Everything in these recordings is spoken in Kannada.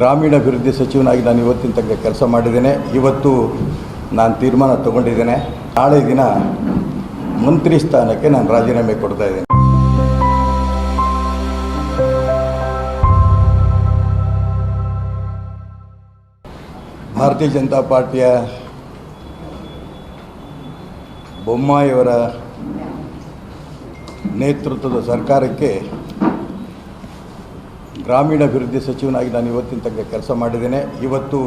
ಗ್ರಾಮೀಣಾಭಿವೃದ್ಧಿ ಸಚಿವನಾಗಿ ನಾನು ಇವತ್ತಿನ ತನಕ ಕೆಲಸ ಮಾಡಿದ್ದೇನೆ. ಇವತ್ತು ನಾನು ತೀರ್ಮಾನ ತಗೊಂಡಿದ್ದೇನೆ. ನಾಳೆ ದಿನ ಮಂತ್ರಿ ಸ್ಥಾನಕ್ಕೆ ನಾನು ರಾಜೀನಾಮೆ ಕೊಡ್ತಾ ಇದ್ದೇನೆ. ಭಾರತೀಯ ಜನತಾ ಪಾರ್ಟಿಯ ಬೊಮ್ಮಾಯಿಯವರ ನೇತೃತ್ವದ ಸರ್ಕಾರಕ್ಕೆ ಗ್ರಾಮೀಣಾಭಿವೃದ್ಧಿ ಸಚಿವನಾಗಿ ನಾನು ಇವತ್ತಿನ ತನಕ ಕೆಲಸ ಮಾಡಿದ್ದೇನೆ. ಇವತ್ತು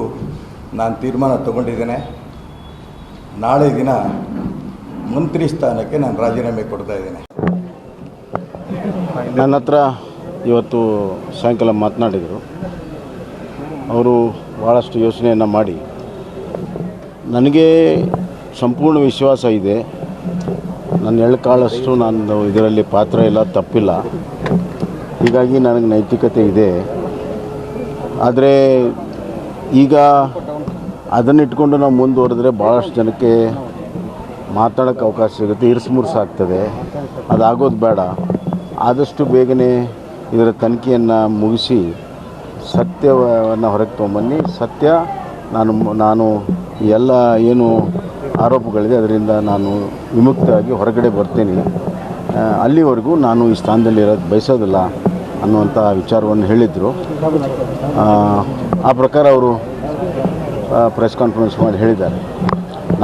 ನಾನು ತೀರ್ಮಾನ ತಗೊಂಡಿದ್ದೇನೆ. ನಾಳೆ ದಿನ ಮಂತ್ರಿ ಸ್ಥಾನಕ್ಕೆ ನಾನು ರಾಜೀನಾಮೆ ಕೊಡ್ತಾ ಇದ್ದೇನೆ. ನನ್ನ ಹತ್ರ ಇವತ್ತು ಸಾಯಂಕಾಲ ಮಾತನಾಡಿದರು. ಅವರು ಭಾಳಷ್ಟು ಯೋಚನೆಯನ್ನು ಮಾಡಿ ನನಗೆ ಸಂಪೂರ್ಣ ವಿಶ್ವಾಸ ಇದೆ. ನನ್ನ ಎಳ್ಕಾಳಷ್ಟು ನಾನು ಇದರಲ್ಲಿ ಪಾತ್ರ ಇಲ್ಲ, ತಪ್ಪಿಲ್ಲ. ಹೀಗಾಗಿ ನನಗೆ ನೈತಿಕತೆ ಇದೆ. ಆದರೆ ಈಗ ಅದನ್ನಿಟ್ಕೊಂಡು ನಾವು ಮುಂದುವರೆದ್ರೆ ಭಾಳಷ್ಟು ಜನಕ್ಕೆ ಮಾತಾಡೋಕ್ಕೆ ಅವಕಾಶ ಸಿಗುತ್ತೆ, ಇರಿಸುಮುರುಸಾಗ್ತದೆ. ಅದಾಗೋದು ಬೇಡ. ಆದಷ್ಟು ಬೇಗನೆ ಇದರ ತನಿಖೆಯನ್ನು ಮುಗಿಸಿ ಸತ್ಯವನ್ನು ಹೊರಗೆ ತೊಗೊಂಬನ್ನಿ. ಸತ್ಯ ನಾನು ಎಲ್ಲ ಏನು ಆರೋಪಗಳಿದೆ ಅದರಿಂದ ನಾನು ವಿಮುಕ್ತವಾಗಿ ಹೊರಗಡೆ ಬರ್ತೀನಿ. ಅಲ್ಲಿವರೆಗೂ ನಾನು ಈ ಸ್ಥಾನದಲ್ಲಿ ಇರೋದು ಬಯಸೋದಿಲ್ಲ ಅನ್ನುವಂಥ ವಿಚಾರವನ್ನು ಹೇಳಿದರು. ಆ ಪ್ರಕಾರ ಅವರು ಪ್ರೆಸ್ ಕಾನ್ಫರೆನ್ಸ್ ಮಾಡಿ ಹೇಳಿದ್ದಾರೆ.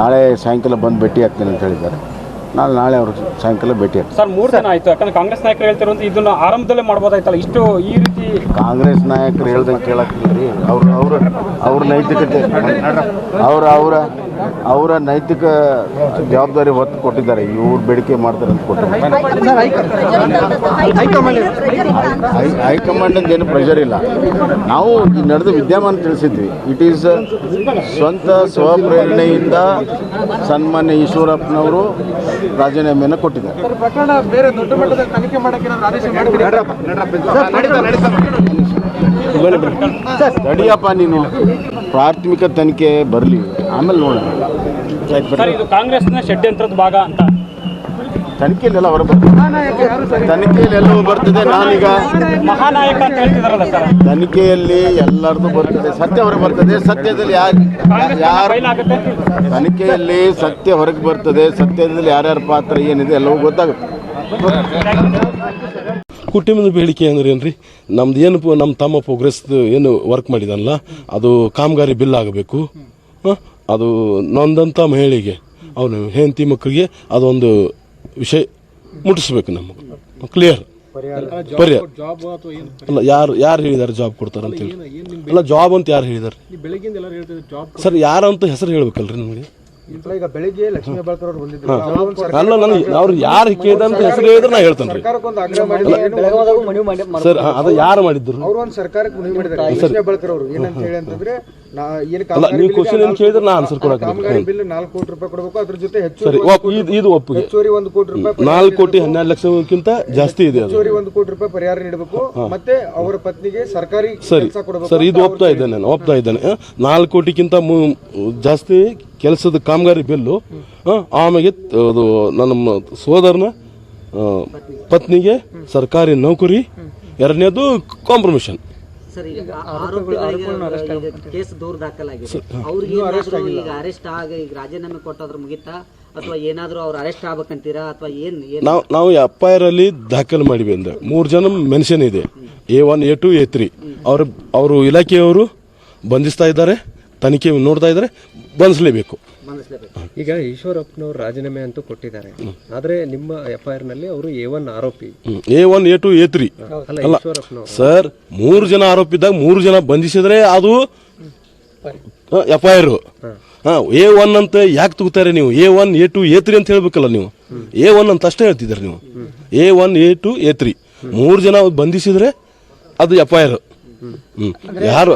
ನಾಳೆ ಸಾಯಂಕಾಲ ಬಂದು ಭೇಟಿ ಆಗ್ತೇನೆ ಅಂತ ಹೇಳಿದ್ದಾರೆ. ನಾಳೆ ಅವರು ಸಾಯಂಕಾಲ ಭೇಟಿ ಆಗ್ತಾರೆ. ಸರ್, 3 ದಿನ ಆಯಿತು. ಯಾಕಂದರೆ ಕಾಂಗ್ರೆಸ್ ನಾಯಕರು ಹೇಳ್ತಿರೋದು ಇದನ್ನು ಆರಂಭದಲ್ಲೇ ಮಾಡ್ಬೋದಾಯ್ತಲ್ಲ, ಇಷ್ಟು ಈ ರೀತಿ. ಕಾಂಗ್ರೆಸ್ ನಾಯಕರು ಹೇಳ್ದಂಗೆ ಕೇಳಕ್ತಿದ್ರಿ. ಅವ್ರ ನೈತಿಕತೆ ಅವರ ನೈತಿಕ ಜವಾಬ್ದಾರಿ ಹೊತ್ತು ಕೊಟ್ಟಿದ್ದಾರೆ. ಇವ್ರು ಬೇಡಿಕೆ ಮಾಡ್ತಾರೆ ಅಂತ ಕೊಟ್ಟಿದ್ದಾರೆ. ಹೈಕಮಾಂಡ್ ಏನು ಪ್ರೆಷರ್ ಇಲ್ಲ. ನಾವು ನಡೆದ ವಿದ್ಯಮಾನ ತಿಳಿಸಿದ್ವಿ. ಇಟ್ ಈಸ್ ಸ್ವಂತ ಸ್ವಪ್ರೇರಣೆಯಿಂದ ಸನ್ಮಾನ್ಯ ಈಶ್ವರಪ್ಪನವರು ರಾಜೀನಾಮೆಯನ್ನು ಕೊಟ್ಟಿದ್ದಾರೆ. ತಡಿಯಪ್ಪ, ನೀನು ಪ್ರಾಥಮಿಕ ತನಿಖೆ ಬರಲಿ, ಆಮೇಲೆ ನೋಡೋಣ. ಇದು ಕಾಂಗ್ರೆಸ್ನ ಷಡ್ಯಂತ್ರದ ಭಾಗ ಅಂತ ತನಿಖೆಯಲ್ಲೆಲ್ಲ ಹೊರ ಬರ್ತದೆ. ತನಿಖೆಯಲ್ಲಿ ಎಲ್ಲವೂ ಬರ್ತದೆ. ನಾನೀಗ ಮಹಾನಾಯಕ ಅಂತ ಹೇಳ್ತಿದಾರಲ್ಲ ಸರ್, ತನಿಖೆಯಲ್ಲಿ ಎಲ್ಲರದು ಬರ್ತದೆ, ಸತ್ಯ ಹೊರಗೆ ಬರ್ತದೆ. ಸತ್ಯದಲ್ಲಿ ಯಾರು ತನಿಖೆಯಲ್ಲಿ ಸತ್ಯ ಹೊರಗೆ ಬರ್ತದೆ. ಸತ್ಯದಲ್ಲಿ ಯಾರ್ಯಾರ ಪಾತ್ರ ಏನಿದೆ ಎಲ್ಲವೂ ಗೊತ್ತಾಗುತ್ತೆ. ಕುಟುಂಬದ ಬೇಡಿಕೆ ಅಂದ್ರೆ ಏನ್ರಿ, ನಮ್ದು ಏನು ನಮ್ಮ ತಮ್ಮ ಪ್ರೋಗ್ರೆಸ್ ಏನು ವರ್ಕ್ ಮಾಡಿದಲ್ಲ ಅದು ಕಾಮಗಾರಿ ಬಿಲ್ ಆಗಬೇಕು. ಅದು ನೊಂದಂಥ ಮಹಿಳೆಗೆ, ಅವನು ಹೆಂಡತಿ ಮಕ್ಕಳಿಗೆ ಅದೊಂದು ವಿಷಯ ಮುಟ್ಟಿಸ್ಬೇಕು. ನಮಗೆ ಕ್ಲಿಯರ್ ಪರಿಹಾರ ಅಲ್ಲ. ಯಾರು ಹೇಳಿದಾರೆ ಜಾಬ್ ಕೊಡ್ತಾರೆ ಅಂತ ಹೇಳಿ? ಅಲ್ಲ, ಜಾಬ್ ಅಂತ ಯಾರು ಹೇಳಿದಾರೆ ಸರ್? ಯಾರಂತ ಹೆಸರು ಹೇಳ್ಬೇಕಲ್ರಿ ನಮಗೆ? ಈಗ ಬೆಳಿಗ್ಗೆ ಲಕ್ಷ್ಮೀ ಹೆಬ್ಬಾಳ್ಕರ್ ಅವರು ಬಂದಿದ್ರು. ಅಲ್ಲ, ನನಗೆ ಅವ್ರು ಯಾರು ಕೇಳಿದಂತ ಹೆಸರು ಹೇಳಿದ್ರೆ ನಾ ಹೇಳ್ತೇನೆ ಸರ್. ಅದು ಯಾರು ಮಾಡಿದ್ರು? ಅವರು ಒಂದು ಸರ್ಕಾರಕ್ಕೆ ಮನವಿ ಮಾಡಿದ್ದಾರೆ. ಲಕ್ಷ್ಮೀ ಹೆಬ್ಬಾಳ್ಕರ್ ಅವರು ಏನಂತ ಹೇಳಿ ಅಂತಂದ್ರೆ, ನೀವು ಕ್ವಶನ್ ಏನು ಕೇಳಿದ್ರೆ ನಾ ಆನ್ಸರ್ ಕೊಡಕ್ಕೆ ಬಿಲ್ 4 ಕೋಟಿ ರೂಪಾಯಿ ಕೊಡಬೇಕು. ಅದ್ರ ಜೊತೆ ಸರಿ, ಇದು ಒಪ್ಪಿಗೆ. ಹೆಚ್ಚುವರಿ 1 ಕೋಟಿ ರೂಪಾಯಿ, 4 ಕೋಟಿ 12 ಲಕ್ಷಕ್ಕಿಂತ ಜಾಸ್ತಿ ಇದೆ. ಹೆಚ್ಚುವರಿ 1 ಕೋಟಿ ರೂಪಾಯಿ ಪರಿಹಾರ ನೀಡಬೇಕು. ಮತ್ತೆ ಅವರ ಪತ್ನಿಗೆ ಸರ್ಕಾರಿ ಕೆಲಸ ಕೊಡಬೇಕು. ಸರ್, ಇದು ಒಪ್ತಾ ಇದ್ದೇನೆ, ನಾನು ಒಪ್ತಾ ಇದ್ದೇನೆ. 4 ಕೋಟಿಗಿಂತ ಜಾಸ್ತಿ ಕೆಲಸದ ಕಾಮಗಾರಿ ಬಿಲ್ಲು. ಆಮೇಲೆ ಅದು ನನ್ನ ಸೋದರನ ಪತ್ನಿಗೆ ಸರ್ಕಾರಿ ನೌಕರಿ. ಎರಡನೇದು ಕಾಂಪ್ರಮಿಷನ್. ಕೇಸ್ ದೂರ ದಾಖಲಾಗಿದೆ. ಅವ್ರಿಗೆ ಈಗ ಅರೆಸ್ಟ್ ಆಗಿ ಈಗ ರಾಜೀನಾಮೆ ಕೊಟ್ಟೋದ್ರ ಮುಗಿತಾ ಅಥವಾ ಏನಾದರೂ ಅವ್ರು ಅರೆಸ್ಟ್ ಆಗ್ಬೇಕಂತೀರಾ ಅಥವಾ ನಾವು FIR ಅಲ್ಲಿ ದಾಖಲು ಮಾಡಿವಿ ಅಂದ್ರೆ 3 ಜನ ಮೆನ್ಷನ್ ಇದೆ. A1, A2, A3. ಅವರು ಇಲಾಖೆಯವರು ಬಂಧಿಸ್ತಾ ಇದ್ದಾರೆ, ತನಿಖೆ ನೋಡ್ತಾ ಇದ್ದಾರೆ, ಬಂಧಿಸಲೇಬೇಕು. ಈಗ ಈಶ್ವರಪ್ಪನವರು ರಾಜೀನಾಮೆ ಅಂತೂ ಕೊಟ್ಟಿದ್ದಾರೆ. ಆದ್ರೆ ನಿಮ್ಮ FIR ನಲ್ಲಿ ಅವರು A1 ಆರೋಪಿ. A1, A2, A3 ಅಲ್ಲ ಸರ್. 3 ಜನ ಆರೋಪಿ ಇದ್ದಾಗ 3 ಜನ ಬಂಧಿಸಿದ್ರೆ ಅದು FIR. A1 ಅಂತ ಯಾಕೆ ತಗೋತಾರೆ ನೀವು? A1, A2, A3 ಅಂತ ಹೇಳ್ಬೇಕಲ್ಲ ನೀವು. A1 ಅಂತ ಅಷ್ಟೇ ಹೇಳ್ತಿದ್ದಾರೆ ನೀವು. A1, A2, A3 3 ಜನ ಬಂಧಿಸಿದ್ರೆ ಅದು FIR. ಯಾರು